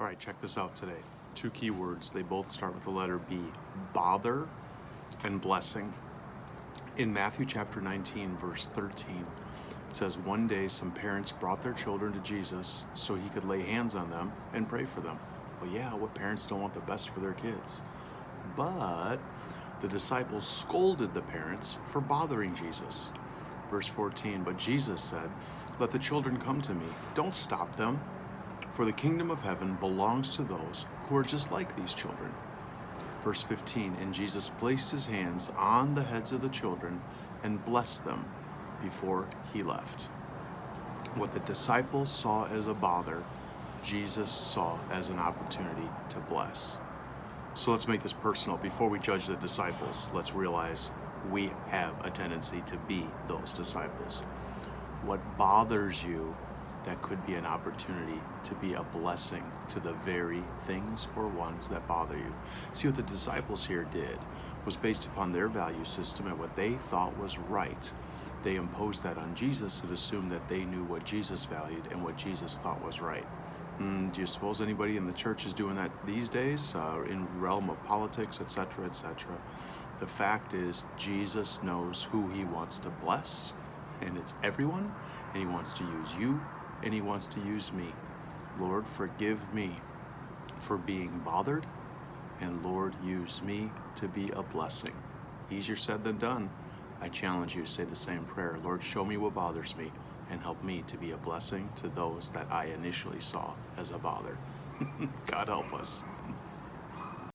All right, check this out today. Two keywords. They both start with the letter B: bother and blessing. In Matthew chapter 19, verse 13, it says, "One day some parents brought their children to Jesus so he could lay hands on them and pray for them." Well, yeah, what parents don't want the best for their kids? But the disciples scolded the parents for bothering Jesus. Verse 14, "But Jesus said, 'Let the children come to me. Don't stop them. For the kingdom of heaven belongs to those who are just like these children.'" Verse 15, "And Jesus placed his hands on the heads of the children and blessed them before he left." What the disciples saw as a bother, Jesus saw as an opportunity to bless. So let's make this personal. Before we judge the disciples, let's realize we have a tendency to be those disciples. What bothers you that could be an opportunity to be a blessing to the very things or ones that bother you? See, what the disciples here did was based upon their value system and what they thought was right. They imposed that on Jesus and assumed that they knew what Jesus valued and what Jesus thought was right. Do you suppose anybody in the church is doing that these days, in realm of politics, etc., etc.? The fact is, Jesus knows who he wants to bless, and it's everyone, and he wants to use you, and he wants to use me. Lord, forgive me for being bothered, and Lord, use me to be a blessing. Easier said than done. I challenge you to say the same prayer. Lord, show me what bothers me, and help me to be a blessing to those that I initially saw as a bother. God help us.